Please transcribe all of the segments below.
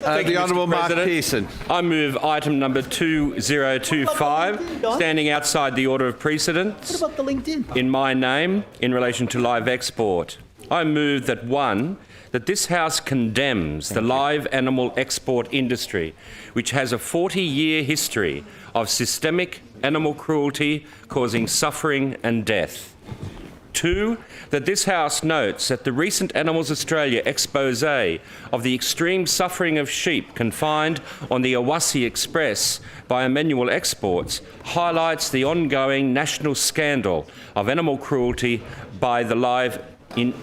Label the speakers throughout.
Speaker 1: The Honourable Mark Pearson.
Speaker 2: I move item number 2025, standing outside the order of precedence.
Speaker 3: What about the LinkedIn?
Speaker 2: In my name, in relation to live export. I move that that this House condemns the live animal export industry, which has a 40-year history of systemic animal cruelty causing suffering and death. 2, that this House notes that the recent Animals Australia expose of the extreme suffering of sheep confined on the Awassi Express by Emmanuel Exports highlights the ongoing national scandal of animal cruelty by the live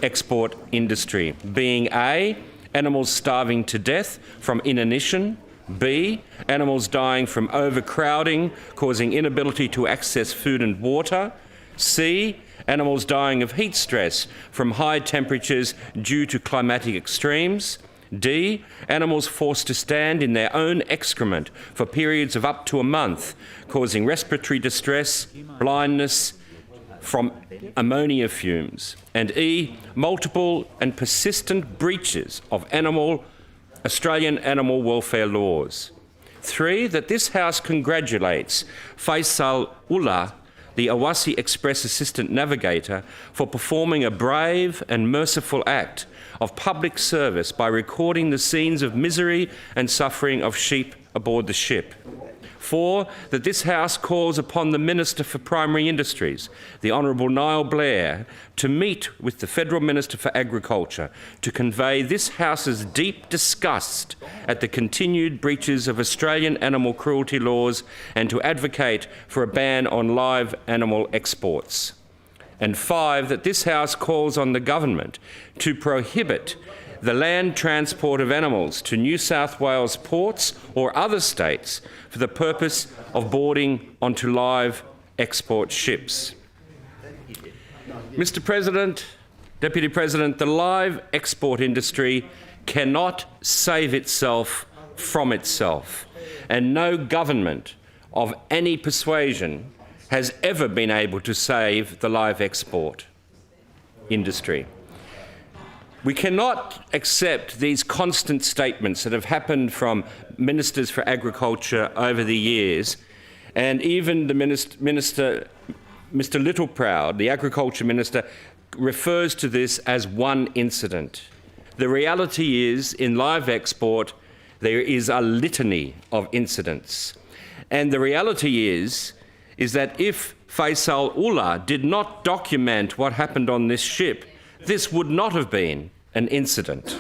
Speaker 2: export industry, being A, animals starving to death from inanition, B, animals dying from overcrowding, causing inability to access food and water, C, animals dying of heat stress from high temperatures due to climatic extremes, D, animals forced to stand in their own excrement for periods of up to a month, causing respiratory distress, blindness from ammonia fumes, and E, multiple and persistent breaches of Australian animal welfare laws. 3, that this House congratulates Faisal Ullah, the Awassi Express Assistant Navigator, for performing a brave and merciful act of public service by recording the scenes of misery and suffering of sheep aboard the ship. 4, that this House calls upon the Minister for Primary Industries, the Honourable Niall Blair, to meet with the Federal Minister for Agriculture to convey this House's deep disgust at the continued breaches of Australian animal cruelty laws and to advocate for a ban on live animal exports. And 5, that this House calls on the Government to prohibit the land transport of animals to New South Wales ports or other states for the purpose of boarding onto live export ships. Mr. President, Deputy President, the live export industry cannot save itself from itself, and no government of any persuasion has ever been able to save the live export industry. We cannot accept these constant statements that have happened from ministers for agriculture over the years, and even the Mr. Littleproud, the agriculture minister, refers to this as one incident. The reality is, in live export, there is a litany of incidents. And the reality is that if Faisal Ullah did not document what happened on this ship, this would not have been an incident.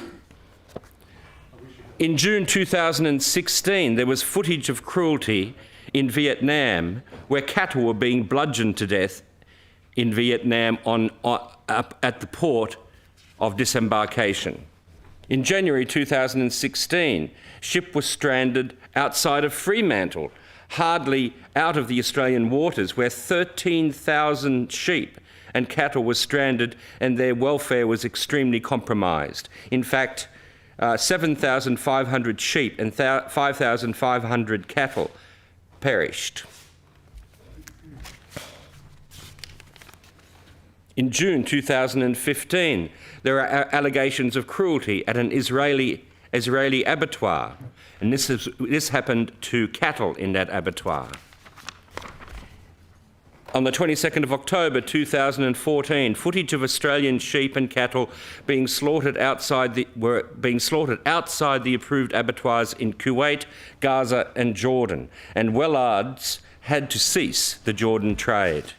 Speaker 2: In June 2016, there was footage of cruelty in Vietnam where cattle were being bludgeoned to death in Vietnam at the port of disembarkation. In January 2016, ship was stranded outside of Fremantle, hardly out of the Australian waters, where 13,000 sheep and cattle were stranded and their welfare was extremely compromised. In fact, 7,500 sheep and 5,500 cattle perished. In June 2015, there are allegations of cruelty at an Israeli abattoir, and this happened to cattle in that abattoir. On the 22nd of October 2014, footage of Australian sheep and cattle were being slaughtered outside the approved abattoirs in Kuwait, Gaza and Jordan, and Wellards had to cease the Jordan trade.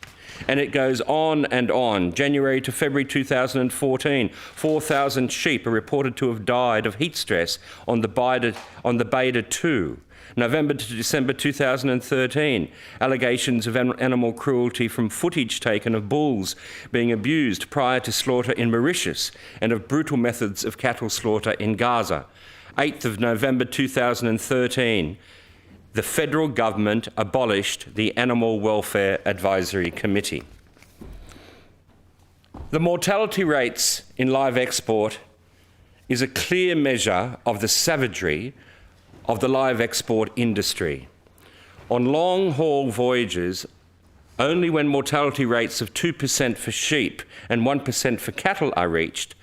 Speaker 2: And it goes on and on. January to February 2014, 4,000 sheep are reported to have died of heat stress on the Beta 2. November to December 2013, allegations of animal cruelty from footage taken of bulls being abused prior to slaughter in Mauritius and of brutal methods of cattle slaughter in Gaza. 8th of November 2013, the federal government abolished the Animal Welfare Advisory Committee. The mortality rates in live export is a clear measure of the savagery of the live export industry. On long-haul voyages, only when mortality rates of 2% for sheep and 1% for cattle are reached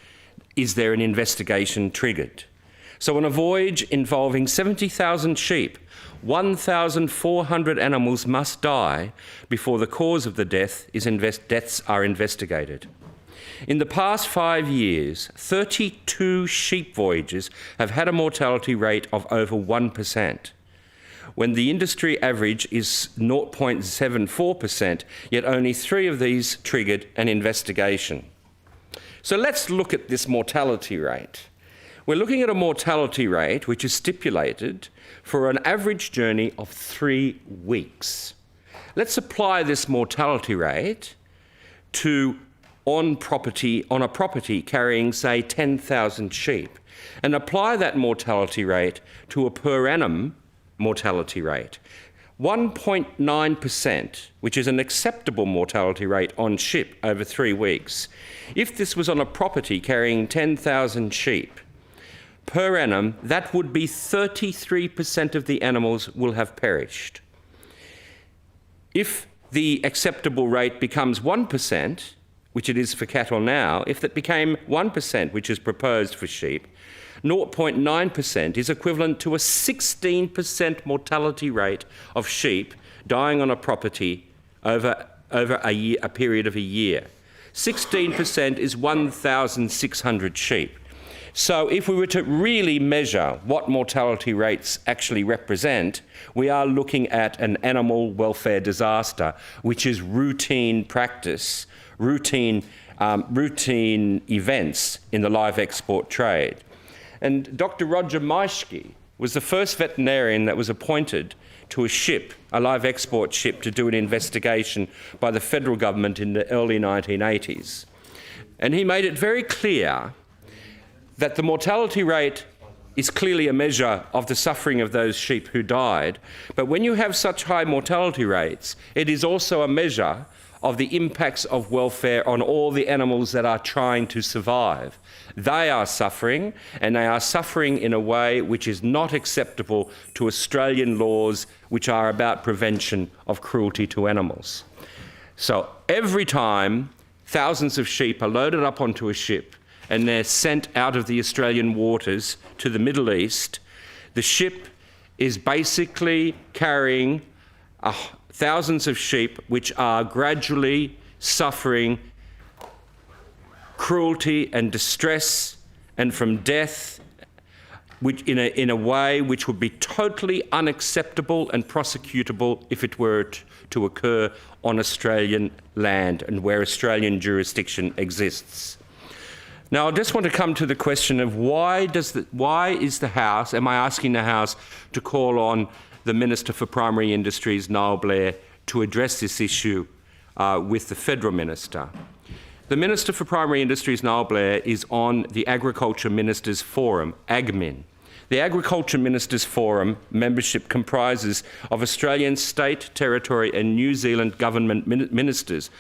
Speaker 2: is there an investigation triggered. So on a voyage involving 70,000 sheep, 1,400 animals must die before the cause of the deaths are investigated. In the past 5 years, 32 sheep voyages have had a mortality rate of over 1%, when the industry average is 0.74%, yet only 3 of these triggered an investigation. So let's look at this mortality rate. We're looking at a mortality rate which is stipulated for an average journey of 3 weeks. Let's apply this mortality rate to on a property carrying, say, 10,000 sheep, and apply that mortality rate to a per annum mortality rate. 1.9%, which is an acceptable mortality rate on ship over 3 weeks. If this was on a property carrying 10,000 sheep, per annum, that would be 33% of the animals will have perished. If the acceptable rate becomes 1%, which it is for cattle now, if that became 1%, which is proposed for sheep, 0.9% is equivalent to a 16% mortality rate of sheep dying on a property over a period of a year. 16% is 1,600 sheep. So if we were to really measure what mortality rates actually represent, we are looking at an animal welfare disaster, which is routine practice, routine events in the live export trade. And Dr. Roger Maischke was the first veterinarian that was appointed to a ship, a live export ship, to do an investigation by the federal government in the early 1980s. And he made it very clear that the mortality rate is clearly a measure of the suffering of those sheep who died. But when you have such high mortality rates, it is also a measure of the impacts of welfare on all the animals that are trying to survive. They are suffering, and they are suffering in a way which is not acceptable to Australian laws which are about prevention of cruelty to animals. So every time thousands of sheep are loaded up onto a ship and they're sent out of the Australian waters to the Middle East, the ship is basically carrying thousands of sheep which are gradually suffering cruelty and distress and from death, which in a way which would be totally unacceptable and prosecutable if it were to occur on Australian land and where Australian jurisdiction exists. Now, I just want to come to the question of why is the House, am I asking the House to call on the Minister for Primary Industries, Niall Blair, to address this issue with the Federal Minister? The Minister for Primary Industries, Niall Blair, is on the Agriculture Ministers Forum, AGMIN. The Agriculture Ministers Forum membership comprises of Australian state, territory and New Zealand government ministers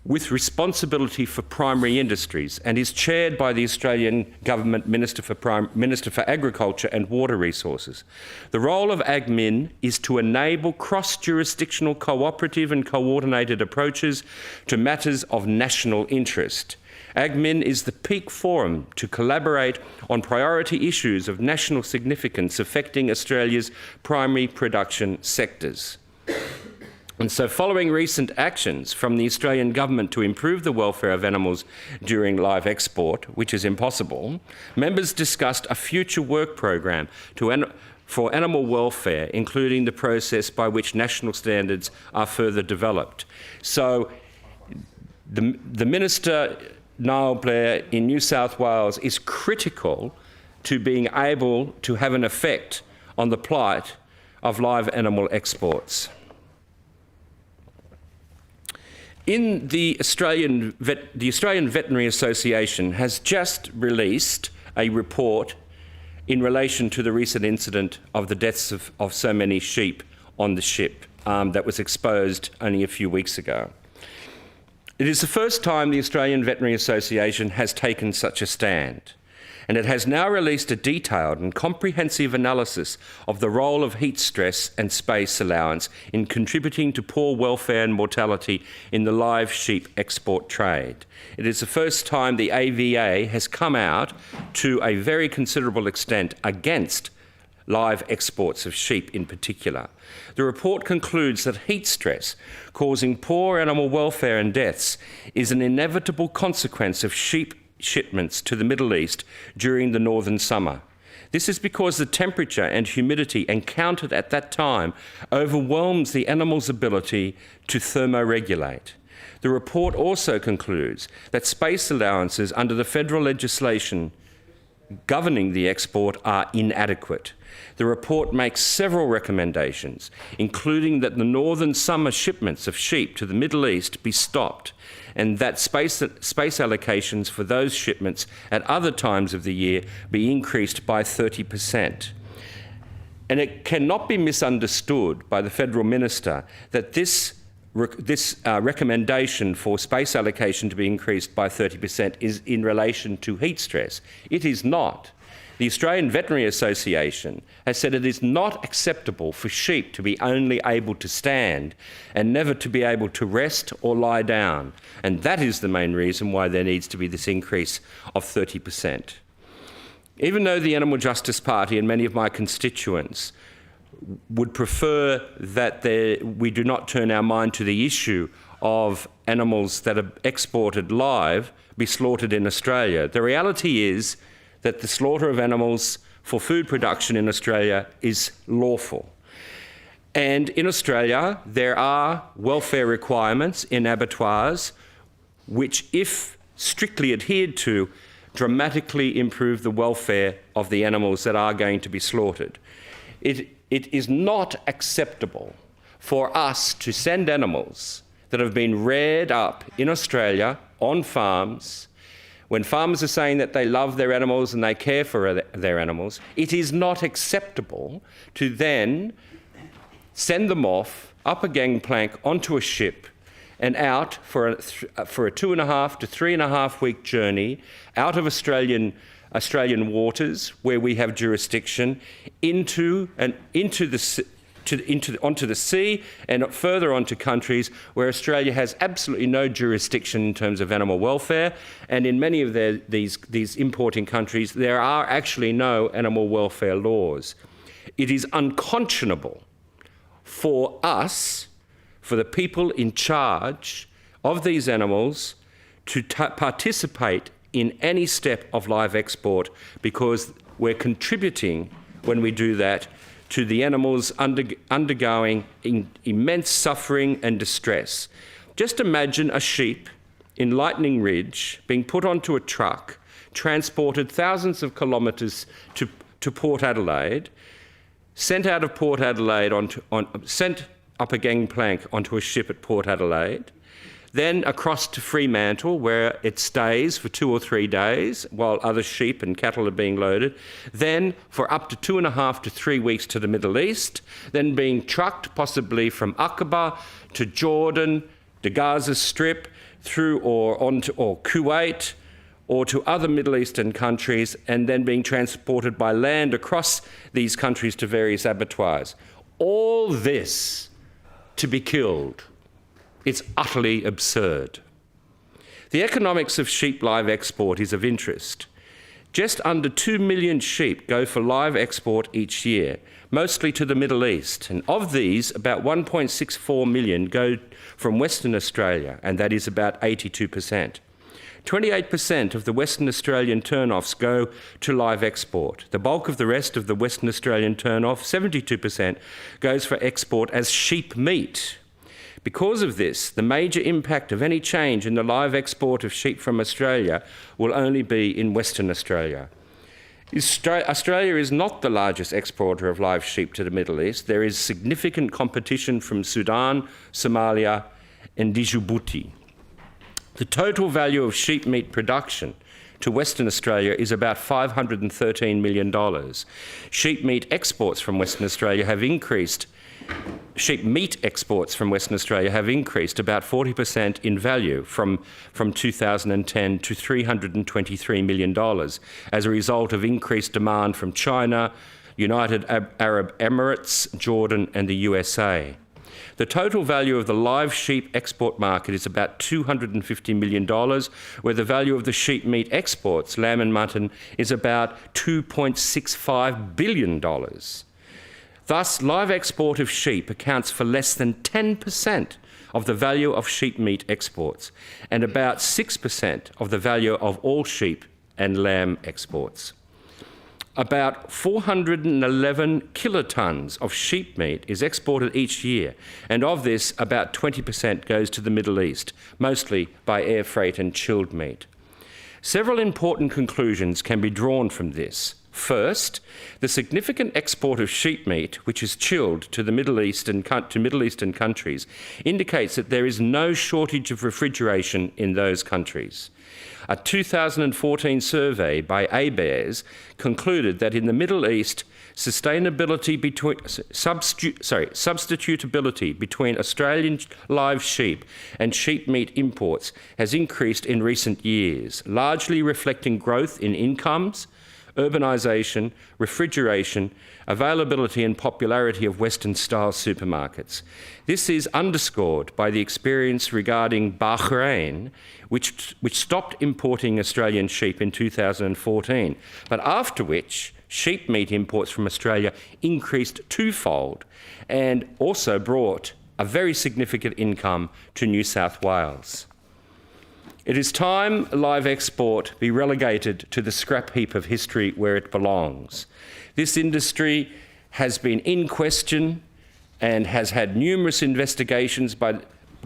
Speaker 2: with responsibility for primary industries, and is chaired by the Australian Government Minister for Agriculture and Water Resources. The role of AGMIN is to enable cross-jurisdictional cooperative and coordinated approaches to matters of national interest. AGMIN is the peak forum to collaborate on priority issues of national significance affecting Australia's primary production sectors. And so, following recent actions from the Australian government to improve the welfare of animals during live export, which is impossible, members discussed a future work program for animal welfare, including the process by which national standards are further developed. So, the Minister, Niall Blair, in New South Wales is critical to being able to have an effect on the plight of live animal exports. The Australian Veterinary Association has just released a report in relation to the recent incident of the deaths of so many sheep on the ship that was exposed only a few weeks ago. It is the first time the Australian Veterinary Association has taken such a stand. and it has now released a detailed and comprehensive analysis of the role of heat stress and space allowance in contributing to poor welfare and mortality in the live sheep export trade. It is the first time the AVA has come out to a very considerable extent against live exports of sheep in particular. The report concludes that heat stress causing poor animal welfare and deaths is an inevitable consequence of sheep shipments to the Middle East during the northern summer. This is because the temperature and humidity encountered at that time overwhelms the animal's ability to thermoregulate. The report also concludes that space allowances under the federal legislation governing the export are inadequate. The report makes several recommendations, including that the northern summer shipments of sheep to the Middle East be stopped and that space allocations for those shipments at other times of the year be increased by 30%. And it cannot be misunderstood by the Federal Minister that this recommendation for space allocation to be increased by 30% is in relation to heat stress. It is not. The Australian Veterinary Association has said it is not acceptable for sheep to be only able to stand and never to be able to rest or lie down. And that is the main reason why there needs to be this increase of 30%. Even though the Animal Justice Party and many of my constituents would prefer that we do not turn our mind to the issue of animals that are exported live be slaughtered in Australia, the reality is that the slaughter of animals for food production in Australia is lawful. And in Australia, there are welfare requirements in abattoirs which, if strictly adhered to, dramatically improve the welfare of the animals that are going to be slaughtered. It is not acceptable for us to send animals that have been reared up in Australia on farms. When farmers are saying that they love their animals and they care for their animals, it is not acceptable to then send them off up a gangplank onto a ship and out for a 2.5 to 3.5 week journey out of Australian waters where we have jurisdiction onto the sea and further onto countries where Australia has absolutely no jurisdiction in terms of animal welfare, and in many of these importing countries there are actually no animal welfare laws. It is unconscionable for us, for the people in charge of these animals, to participate in any step of live export, because we're contributing, when we do that, to the animals undergoing immense suffering and distress. Just imagine a sheep in Lightning Ridge being put onto a truck, transported thousands of kilometres to Port Adelaide, sent out of Port Adelaide, sent up a gangplank onto a ship at Port Adelaide, then across to Fremantle, where it stays for 2 or 3 days while other sheep and cattle are being loaded, then for up to 2.5 to 3 weeks to the Middle East, then being trucked possibly from Aqaba to Jordan, the Gaza Strip, through or Kuwait, or to other Middle Eastern countries, and then being transported by land across these countries to various abattoirs. All this to be killed. It's utterly absurd. The economics of sheep live export is of interest. Just under 2 million sheep go for live export each year, mostly to the Middle East. And of these, about 1.64 million go from Western Australia, and that is about 82%. 28% of the Western Australian turnoffs go to live export. The bulk of the rest of the Western Australian turnoff, 72%, goes for export as sheep meat. Because of this, the major impact of any change in the live export of sheep from Australia will only be in Western Australia. Australia is not the largest exporter of live sheep to the Middle East. There is significant competition from Sudan, Somalia, and Djibouti. The total value of sheep meat production to Western Australia is about $513 million. Sheep meat exports from Western Australia have increased sheep meat exports from Western Australia have increased about 40% in value from 2010 to $323 million as a result of increased demand from China, United Arab Emirates, Jordan and the USA. The total value of the live sheep export market is about $250 million, where the value of the sheep meat exports, lamb and mutton, is about $2.65 billion. Thus, live export of sheep accounts for less than 10% of the value of sheep meat exports and about 6% of the value of all sheep and lamb exports. About 411 kilotons of sheep meat is exported each year, and of this, about 20% goes to the Middle East, mostly by air freight and chilled meat. Several important conclusions can be drawn from this. First, the significant export of sheep meat, which is chilled to the Middle East and to Middle Eastern countries, indicates that there is no shortage of refrigeration in those countries. A 2014 survey by ABARES concluded that in the Middle East, substitutability between Australian live sheep and sheep meat imports has increased in recent years, largely reflecting growth in incomes, urbanisation, refrigeration, availability and popularity of Western-style supermarkets. This is underscored by the experience regarding Bahrain, which stopped importing Australian sheep in 2014, but after which sheep meat imports from Australia increased twofold and also brought a very significant income to New South Wales. It is time live export be relegated to the scrap heap of history where it belongs. This industry has been in question and has had numerous investigations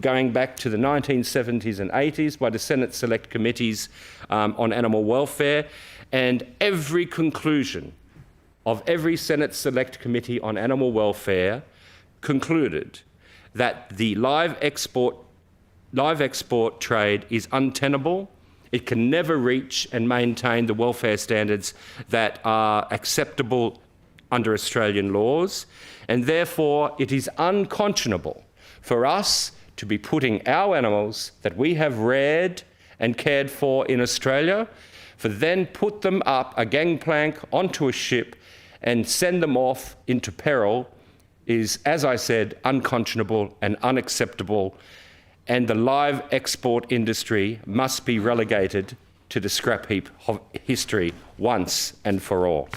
Speaker 2: going back to the 1970s and 80s by the Senate Select Committees on Animal Welfare, and every conclusion of every Senate Select Committee on Animal Welfare concluded that the live export trade is untenable. It can never reach and maintain the welfare standards that are acceptable under Australian laws, and therefore it is unconscionable for us to be putting our animals that we have reared and cared for in Australia, for then put them up a gangplank onto a ship and send them off into peril is, as I said, unconscionable and unacceptable, and the live export industry must be relegated to the scrap heap of history once and for all.